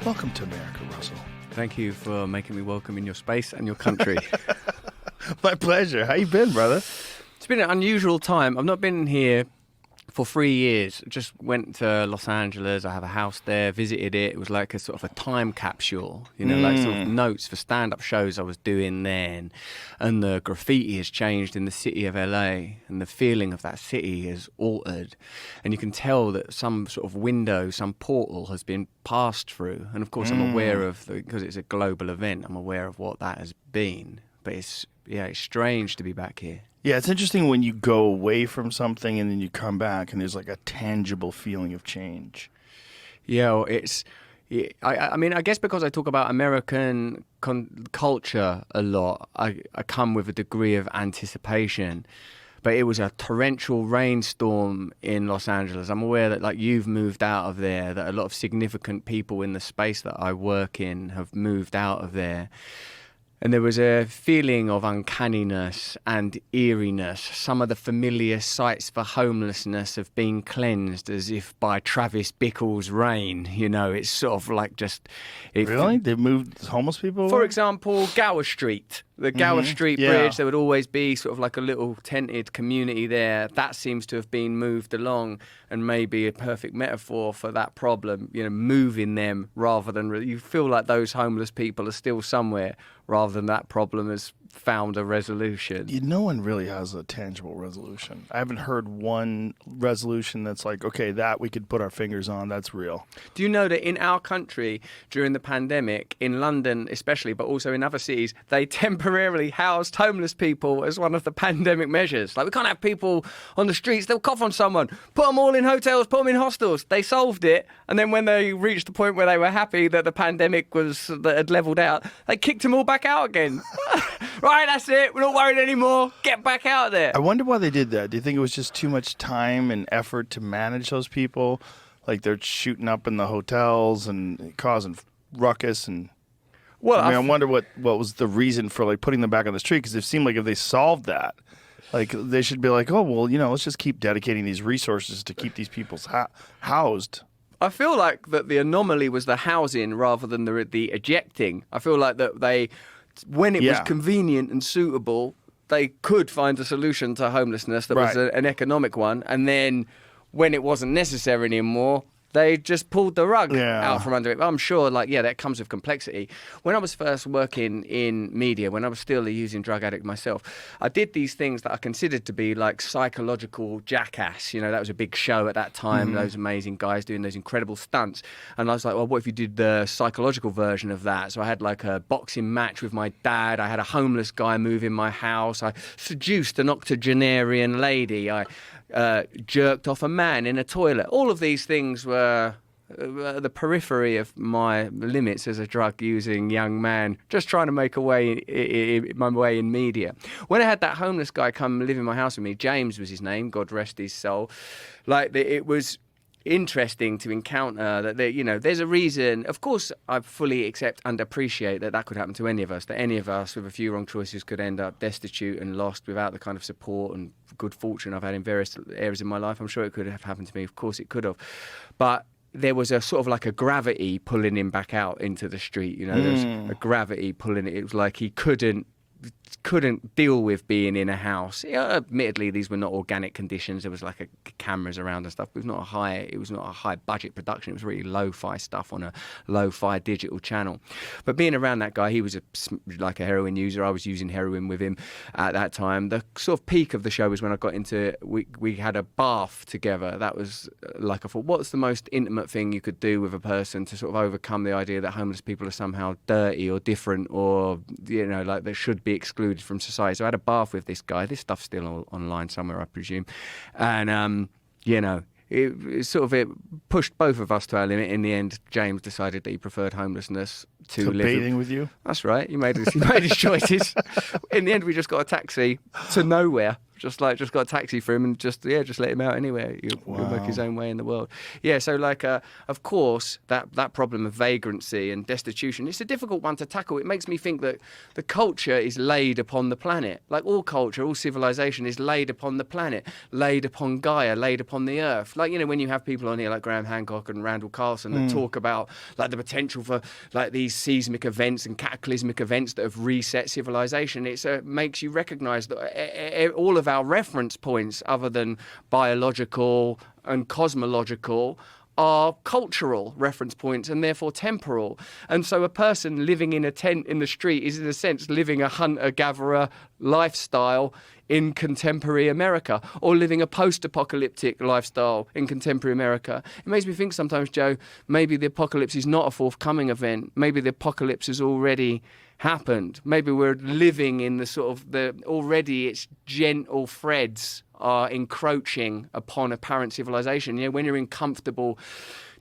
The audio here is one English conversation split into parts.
Welcome to America, Russell. Thank you for making me welcome in your space and your country. My pleasure. How you been, brother? It's been an unusual time. I've not been here for 3 years. Just went to Los Angeles. I have a house there, visited it. It was like a sort of a time capsule, you know, like sort of notes for stand-up shows I was doing then. And the graffiti has changed in the city of LA, and the feeling of that city is altered. And you can tell that some sort of window, some portal has been passed through. And of course I'm aware of, because it's a global event, I'm aware of what that has been. But it's strange to be back here. Yeah, it's interesting when you go away from something and then you come back and there's like a tangible feeling of change. Yeah, well, I mean, I guess because I talk about American culture a lot, I come with a degree of anticipation. But it was a torrential rainstorm in Los Angeles. I'm aware that, like, you've moved out of there, that a lot of significant people in the space that I work in have moved out of there. And there was a feeling of uncanniness and eeriness. Some of the familiar sites for homelessness have been cleansed as if by Travis Bickle's rain. You know, it's sort of like just... Really? They've moved homeless people away? For example, Gower Street. The Gower Street Bridge, there would always be sort of like a little tented community there. That seems to have been moved along, and maybe a perfect metaphor for that problem, you know, moving them rather than... You feel like those homeless people are still somewhere rather than that problem has found a resolution. No one really has a tangible resolution. I haven't heard one resolution that's like, okay, that we could put our fingers on, that's real. Do you know that in our country, during the pandemic, in London especially, but also in other cities, they temporarily housed homeless people as one of the pandemic measures? Like, we can't have people on the streets, they'll cough on someone. Put them all in hotels, put them in hostels. They solved it, and then when they reached the point where they were happy that the pandemic had leveled out, they kicked them all back out again. Right, that's it. We're not worried anymore. Get back out there. I wonder why they did that. Do you think it was just too much time and effort to manage those people? Like, they're shooting up in the hotels and causing ruckus and... Well, I wonder what was the reason for, like, putting them back on the street, because it seemed like if they solved that, like, they should be like, oh, well, you know, let's just keep dedicating these resources to keep these people housed. I feel like that the anomaly was the housing rather than the ejecting. I feel like that they... When it was convenient and suitable, they could find a solution to homelessness that was an economic one. And then when it wasn't necessary anymore, they just pulled the rug out from under it. I'm sure, like, that comes with complexity. When I was first working in media, when I was still a using drug addict myself, I did these things that I considered to be like psychological jackass. You know, that was a big show at that time, those amazing guys doing those incredible stunts. And I was like, well, what if you did the psychological version of that? So I had like a boxing match with my dad. I had a homeless guy move in my house. I seduced an octogenarian lady. I jerked off a man in a toilet. All of these things were the periphery of my limits as a drug-using young man, just trying to make my way in media. When I had that homeless guy come live in my house with me, James was his name, God rest his soul, like, it was interesting to encounter that there's a reason. Of course, I fully accept and appreciate that could happen to any of us, that any of us with a few wrong choices could end up destitute and lost without the kind of support and good fortune I've had in various areas of my life. I'm sure it could have happened to me. Of course it could have. But there was a sort of like a gravity pulling him back out into the street. You know, there's a gravity pulling it. It was like he couldn't deal with being in a house. Admittedly, these were not organic conditions. There was like cameras around and stuff. It was not a high budget production. It was really lo-fi stuff on a lo-fi digital channel. But being around that guy, he was like a heroin user. I was using heroin with him at that time. The sort of peak of the show was when I got into, we had a bath together. That was like, I thought, what's the most intimate thing you could do with a person to sort of overcome the idea that homeless people are somehow dirty or different, or, you know, like they should be excluded from society. So I had a bath with this guy. This stuff's still online somewhere, I presume. And, it pushed both of us to our limit. In the end, James decided that he preferred homelessness to bathing with you. That's right. He made his choices. In the end, we just got a taxi to nowhere. Just got a taxi for him and just let him out anywhere. He'll work his own way in the world. Yeah, so of course, that problem of vagrancy and destitution, it's a difficult one to tackle. It makes me think that the culture is laid upon the planet. Like all culture, all civilization is laid upon the planet, laid upon Gaia, laid upon the earth. Like, when you have people on here like Graham Hancock and Randall Carlson that talk about like the potential for like these seismic events and cataclysmic events that have reset civilization, it makes you recognize that all of our reference points, other than biological and cosmological, are cultural reference points and therefore temporal. And so a person living in a tent in the street is in a sense living a hunter-gatherer lifestyle in contemporary America, or living a post-apocalyptic lifestyle in contemporary America. It makes me think sometimes, Joe, maybe the apocalypse is not a forthcoming event. Maybe the apocalypse has already happened. Maybe we're living in already its gentle threads are encroaching upon apparent civilization. When you're in comfortable,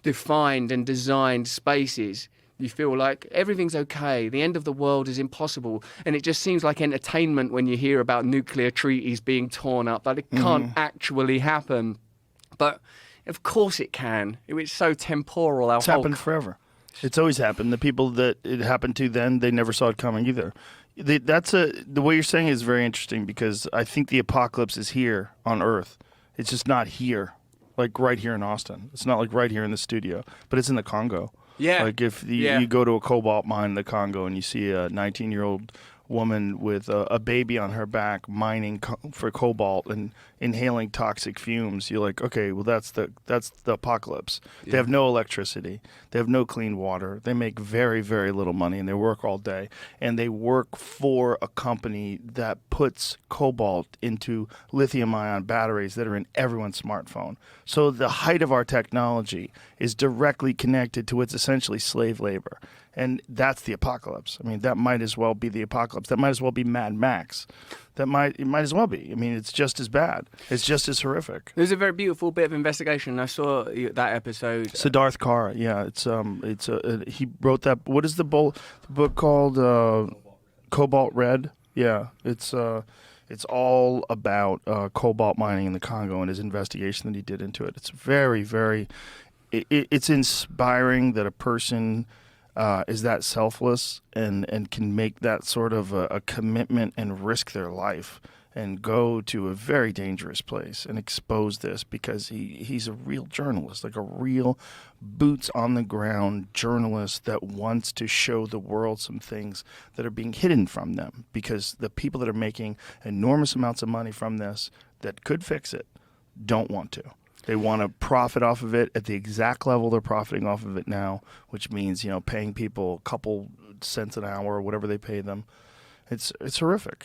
defined and designed spaces, you feel like everything's okay. The end of the world is impossible. And it just seems like entertainment when you hear about nuclear treaties being torn up, that it can't actually happen. But of course it can. It's so temporal. It's happened forever. It's always happened. The people that it happened to then, they never saw it coming either. The way you're saying is very interesting, because I think the apocalypse is here on Earth. It's just not here, like right here in Austin. It's not like right here in the studio, but it's in the Congo. Yeah. Like if you go to a cobalt mine in the Congo and you see a 19-year-old woman with a baby on her back mining for cobalt and inhaling toxic fumes, you're like, okay, well that's the apocalypse. Yeah. They have no electricity, they have no clean water, they make very, very little money, and they work all day, and they work for a company that puts cobalt into lithium-ion batteries that are in everyone's smartphone. So the height of our technology is directly connected to what's essentially slave labor. And that's the apocalypse. I mean, that might as well be the apocalypse. That might as well be Mad Max. It might as well be. I mean, it's just as bad. It's just as horrific. There's a very beautiful bit of investigation. I saw that episode. Siddharth Kara, yeah. He wrote that. What is the book called? Cobalt Red. Yeah, it's all about cobalt mining in the Congo and his investigation that he did into it. It's very, very. It's inspiring that a person is that selfless and can make that sort of a commitment and risk their life and go to a very dangerous place and expose this, because he's a real journalist, like a real boots on the ground journalist that wants to show the world some things that are being hidden from them, because the people that are making enormous amounts of money from this that could fix it don't want to. They want to profit off of it at the exact level they're profiting off of it now, which means, paying people a couple cents an hour or whatever they pay them. It's horrific.